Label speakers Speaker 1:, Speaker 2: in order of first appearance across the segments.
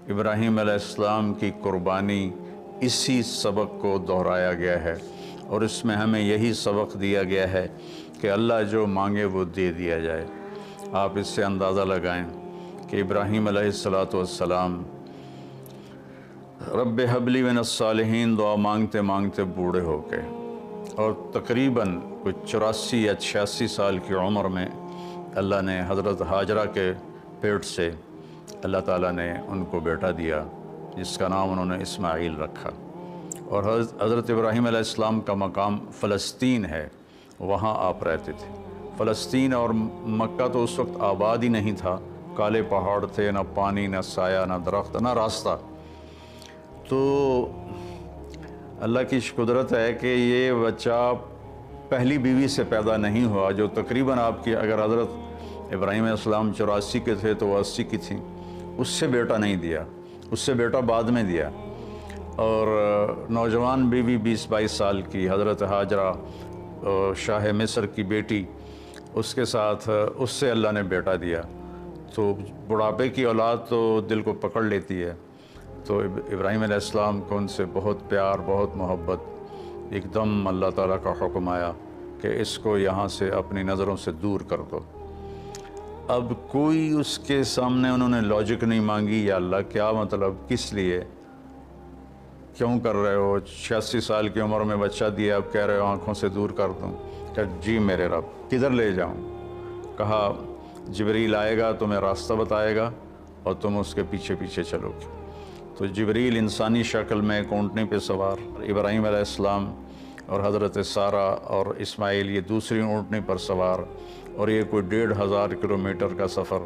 Speaker 1: ابراہیم علیہ السلام کی قربانی اسی سبق کو دہرایا گیا ہے، اور اس میں ہمیں یہی سبق دیا گیا ہے کہ اللہ جو مانگے وہ دے دیا جائے۔ آپ اس سے اندازہ لگائیں کہ ابراہیم علیہ السلام رب حبلی من الصالحین دعا مانگتے مانگتے بوڑھے ہو گئے، اور تقریباً کچھ 84 یا 86 سال کی عمر میں اللہ نے حضرت ہاجرہ کے پیٹ سے اللہ تعالیٰ نے ان کو بیٹا دیا، جس کا نام انہوں نے اسماعیل رکھا۔ اور حضرت ابراہیم علیہ السلام کا مقام فلسطین ہے، وہاں آپ رہتے تھے۔ فلسطین اور مکہ تو اس وقت آباد ہی نہیں تھا، کالے پہاڑ تھے، نہ پانی، نہ سایہ، نہ درخت، نہ راستہ۔ تو اللہ کی قدرت ہے کہ یہ بچہ پہلی بیوی سے پیدا نہیں ہوا، جو تقریباً آپ کی، اگر حضرت ابراہیم علیہ السلام 84 کے تھے تو وہ 80 کی تھیں، اس سے بیٹا نہیں دیا، اس سے بیٹا بعد میں دیا۔ اور نوجوان بیوی 20-22 سال کی حضرت ہاجرہ شاہ مصر کی بیٹی، اس کے ساتھ اس سے اللہ نے بیٹا دیا۔ تو بڑھاپے کی اولاد تو دل کو پکڑ لیتی ہے، تو ابراہیم علیہ السلام کو ان سے بہت پیار، بہت محبت۔ ایک دم اللہ تعالیٰ کا حکم آیا کہ اس کو یہاں سے اپنی نظروں سے دور کر دو۔ اب کوئی اس کے سامنے انہوں نے لاجک نہیں مانگی، یا اللہ کیا مطلب، کس لیے، کیوں کر رہے ہو، 86 سال کی عمر میں بچہ دیا، اب کہہ رہے ہو آنکھوں سے دور کر دوں؟ کہ جی میرے رب، کدھر لے جاؤں؟ کہا جبریل آئے گا، تمہیں راستہ بتائے گا اور تم اس کے پیچھے پیچھے چلو گے۔ تو جبریل انسانی شکل میں ایک اونٹنی پہ سوار، ابراہیم علیہ السلام اور حضرت سارہ اور اسماعیل یہ دوسری اونٹنی پر سوار، اور یہ کوئی 1500 کلومیٹر کا سفر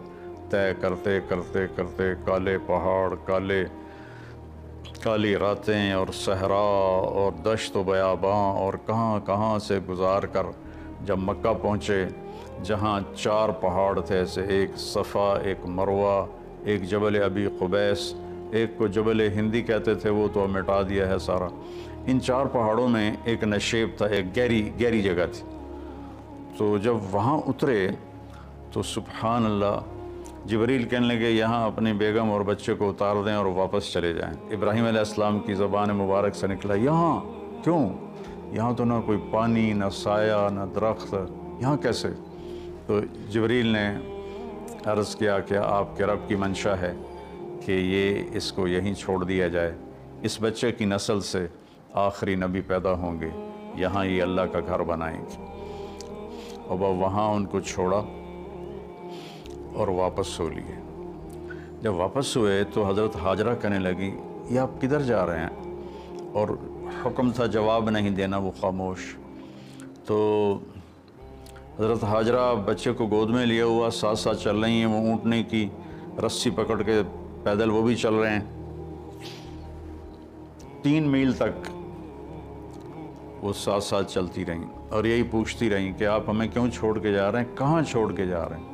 Speaker 1: طے کرتے کرتے کرتے کالے پہاڑ، کالی راتیں اور صحرا اور دشت و بیاباں اور کہاں کہاں سے گزار کر جب مکہ پہنچے، جہاں 4 پہاڑ تھے، ایسے ایک صفا، ایک مروہ، ایک جبل ابی قبیس، ایک کو جبل ہندی کہتے تھے، وہ تو مٹا دیا ہے سارا۔ ان 4 پہاڑوں میں ایک نشیب تھا، ایک گہری جگہ تھی۔ تو جب وہاں اترے تو سبحان اللہ، جبریل کہنے لگے یہاں اپنی بیگم اور بچے کو اتار دیں اور واپس چلے جائیں۔ ابراہیم علیہ السلام کی زبان مبارک سے نکلا یہاں کیوں؟ یہاں تو نہ کوئی پانی، نہ سایہ، نہ درخت، یہاں کیسے؟ تو جبریل نے عرض کیا کہ آپ کے رب کی منشا ہے کہ یہ اس کو یہیں چھوڑ دیا جائے، اس بچے کی نسل سے آخری نبی پیدا ہوں گے، یہاں یہ اللہ کا گھر بنائیں گے۔ اور وہاں ان کو چھوڑا اور واپس ہو لیے۔ جب واپس ہوئے تو حضرت ہاجرہ کہنے لگی یہ آپ کدھر جا رہے ہیں؟ اور حکم تھا جواب نہیں دینا، وہ خاموش۔ تو حضرت ہاجرہ بچے کو گود میں لیا ہوا ساتھ ساتھ چل رہی ہیں، وہ اونٹنے کی رسی پکڑ کے پیدل وہ بھی چل رہے ہیں۔ 3 میل تک وہ ساتھ ساتھ چلتی رہیں اور یہی پوچھتی رہیں کہ آپ ہمیں کیوں چھوڑ کے جا رہے ہیں، کہاں چھوڑ کے جا رہے ہیں؟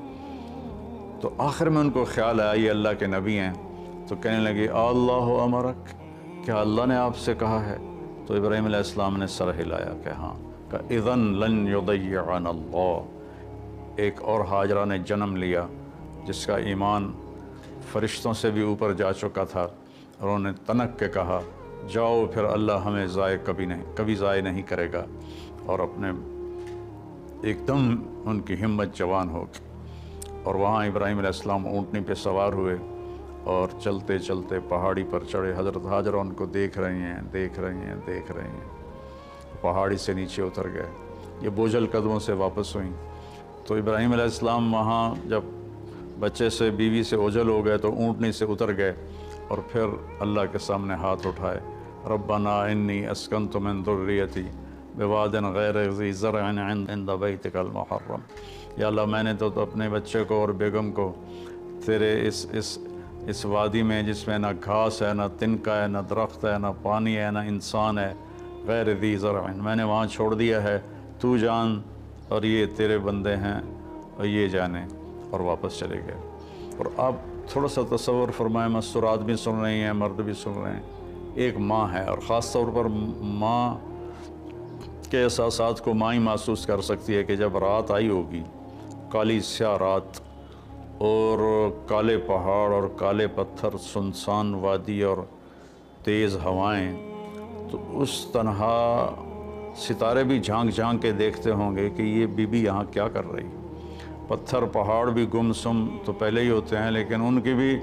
Speaker 1: تو آخر میں ان کو خیال آیا یہ اللہ کے نبی ہیں، تو کہنے لگے اللہ امرک، کیا اللہ نے آپ سے کہا ہے؟ تو ابراہیم علیہ السلام نے سر ہلایا کہ ہاں۔ کہ اذن لن یضیعنا اللہ، ایک اور ہاجرہ نے جنم لیا جس کا ایمان فرشتوں سے بھی اوپر جا چکا تھا، اور انہوں نے تنک کے کہا جاؤ پھر اللہ ہمیں کبھی ضائع نہیں کرے گا، اور اپنے ایک دم ان کی ہمت جوان ہو گئی۔ اور وہاں ابراہیم علیہ السلام اونٹنی پہ سوار ہوئے اور چلتے چلتے پہاڑی پر چڑھے۔ حضرت ہاجرہ ان کو دیکھ رہی ہیں، پہاڑی سے نیچے اتر گئے، یہ بوجھل قدموں سے واپس ہوئیں۔ تو ابراہیم علیہ السلام وہاں جب بچے سے، بیوی سے اوجھل ہو گئے تو اونٹنی سے اتر گئے، اور پھر اللہ کے سامنے ہاتھ اٹھائے، ربنا انی اسکنت من ذریتی بواد غیر ذی زرع عند بیتک المحرم، یا اللہ میں نے تو اپنے بچے کو اور بیگم کو تیرے اس وادی میں جس میں نہ گھاس ہے، نہ تنکا ہے، نہ درخت ہے، نہ پانی ہے، نہ انسان ہے، غیر ذی زرع، میں نے وہاں چھوڑ دیا ہے، تو جان اور یہ تیرے بندے ہیں اور یہ جانے، اور واپس چلے گئے۔ اور آپ تھوڑا سا تصور فرمائیں، مستورات بھی سن رہی ہیں، مرد بھی سن رہے ہیں، ایک ماں ہے، اور خاص طور پر ماں کے احساسات کو ماں ہی محسوس کر سکتی ہے کہ جب رات آئی ہوگی، کالی سیاہ رات، اور کالے پہاڑ اور کالے پتھر، سنسان وادی اور تیز ہوائیں، تو اس تنہا ستارے بھی جھانک جھانک کے دیکھتے ہوں گے کہ یہ بی بی یہاں کیا کر رہی۔ پتھر پہاڑ بھی گم سم تو پہلے ہی ہوتے ہیں، لیکن ان کے بھی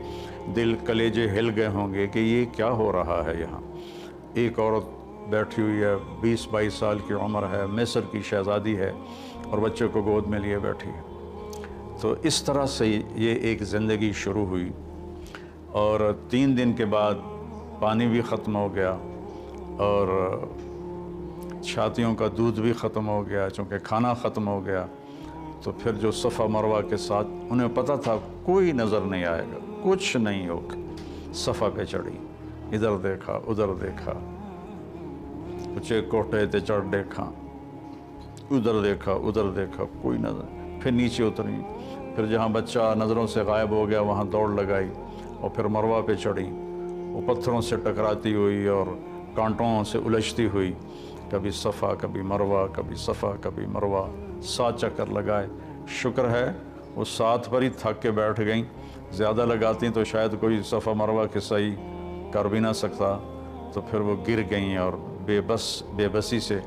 Speaker 1: دل کلیجے ہل گئے ہوں گے کہ یہ کیا ہو رہا ہے یہاں۔ ایک عورت بیٹھی ہوئی ہے، 20-22 سال کی عمر ہے، مصر کی شہزادی ہے، اور بچے کو گود میں لیے بیٹھی ہے۔ تو اس طرح سے یہ ایک زندگی شروع ہوئی، اور 3 دن کے بعد پانی بھی ختم ہو گیا اور چھاتیوں کا دودھ بھی ختم ہو گیا، چونکہ کھانا ختم ہو گیا۔ تو پھر جو صفا مروہ کے ساتھ انہیں پتہ تھا کوئی نظر نہیں آئے گا، کچھ نہیں ہوگا، صفا پہ چڑھی، ادھر دیکھا ادھر دیکھا، اونچے کوٹھے تے چڑھ دیکھا، ادھر دیکھا ادھر دیکھا، کوئی نظر۔ پھر نیچے اتری، پھر جہاں بچہ نظروں سے غائب ہو گیا وہاں دوڑ لگائی، اور پھر مروہ پہ چڑھی۔ وہ پتھروں سے ٹکراتی ہوئی اور کانٹوں سے الجھتی ہوئی، کبھی صفا کبھی مروہ، کبھی صفا کبھی مروہ، 7 چکر لگائے۔ شکر ہے وہ 7 پر ہی تھک کے بیٹھ گئیں، زیادہ لگاتی تو شاید کوئی صفا مروہ کے صحیح کر بھی نہ سکتا۔ تو پھر وہ گر گئیں اور بے بسی سے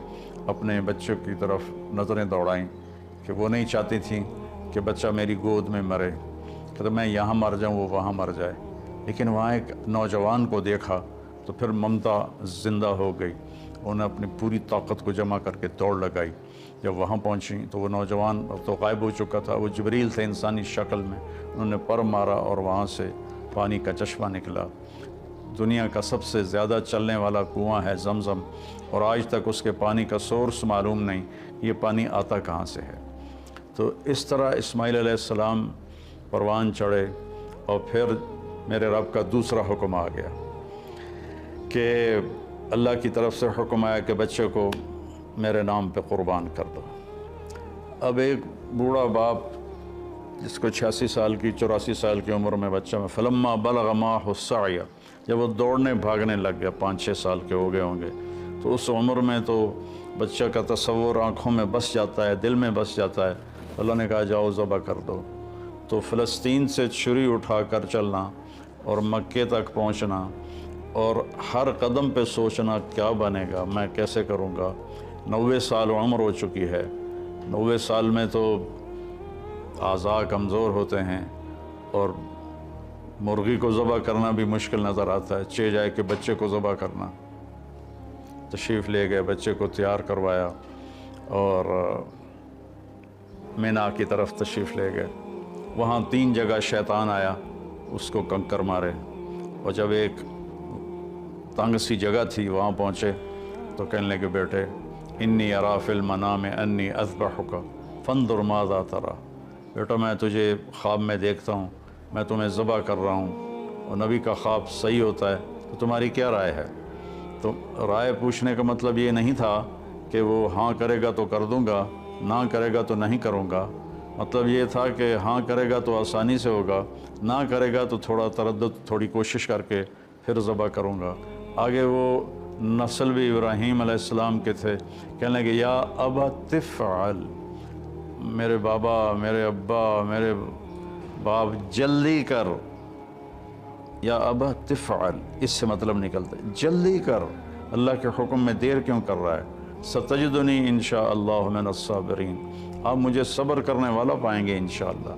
Speaker 1: اپنے بچوں کی طرف نظریں دوڑائیں کہ وہ نہیں چاہتی تھیں کہ بچہ میری گود میں مرے، کہ میں یہاں مر جاؤں وہ وہاں مر جائے۔ لیکن وہاں ایک نوجوان کو دیکھا تو پھر ممتا زندہ ہو گئی، انہوں نے اپنی پوری طاقت کو جمع کر کے دوڑ لگائی۔ جب وہاں پہنچی تو وہ نوجوان اب تو غائب ہو چکا تھا، وہ جبریل تھے انسانی شکل میں۔ انہوں نے پر مارا اور وہاں سے پانی کا چشمہ نکلا۔ دنیا کا سب سے زیادہ چلنے والا کنواں ہے زمزم، اور آج تک اس کے پانی کا سورس معلوم نہیں، یہ پانی آتا کہاں سے ہے۔ تو اس طرح اسماعیل علیہ السلام پروان چڑھے، اور پھر میرے رب کا دوسرا حکم آ گیا کہ اللہ کی طرف سے حکم آیا کہ بچے کو میرے نام پہ قربان کر دو۔ اب ایک بوڑھا باپ جس کو 86 سال کی 84 سال کی عمر میں بچہ میں فلما بلغ معه السعی، جب وہ دوڑنے بھاگنے لگ گیا، 5-6 سال کے ہو گئے ہوں گے، تو اس عمر میں تو بچہ کا تصور آنکھوں میں بس جاتا ہے، دل میں بس جاتا ہے۔ اللہ نے کہا جاؤ ذبح کر دو۔ تو فلسطین سے چھری اٹھا کر چلنا اور مکے تک پہنچنا، اور ہر قدم پہ سوچنا کیا بنے گا، میں کیسے کروں گا۔ 90 سال عمر ہو چکی ہے، 90 سال میں تو اعضاء کمزور ہوتے ہیں، اور مرغی کو ذبح کرنا بھی مشکل نظر آتا ہے، چہ جائے کہ بچے کو ذبح کرنا۔ تشریف لے گئے، بچے کو تیار کروایا، اور مینا کی طرف تشریف لے گئے۔ وہاں 3 جگہ شیطان آیا، اس کو کنکر مارے، اور جب ایک تنگ سی جگہ تھی وہاں پہنچے تو کہنے لگے بیٹے انی ارا فی المنام انی اذبحک فانظر ماذا تری، بیٹا میں تجھے خواب میں دیکھتا ہوں، میں تمہیں ذبح کر رہا ہوں، اور نبی کا خواب صحیح ہوتا ہے، تو تمہاری کیا رائے ہے؟ تو رائے پوچھنے کا مطلب یہ نہیں تھا کہ وہ ہاں کرے گا تو کر دوں گا، نہ کرے گا تو نہیں کروں گا۔ مطلب یہ تھا کہ ہاں کرے گا تو آسانی سے ہوگا، نہ کرے گا تو تھوڑا تردد، تھوڑی کوشش کر کے پھر ذبح کروں گا۔ آگے وہ نسل بھی ابراہیم علیہ السلام کے تھے، کہنے لگے یا ابا تفعل، میرے بابا، میرے ابا، میرے باپ جلدی کر، یا ابا تفعل، اس سے مطلب نکلتا ہے جلدی کر، اللہ کے حکم میں دیر کیوں کر رہا ہے؟ ستجدنی انشاء اللہ من الصابرین، آپ مجھے صبر کرنے والا پائیں گے انشاءاللہ۔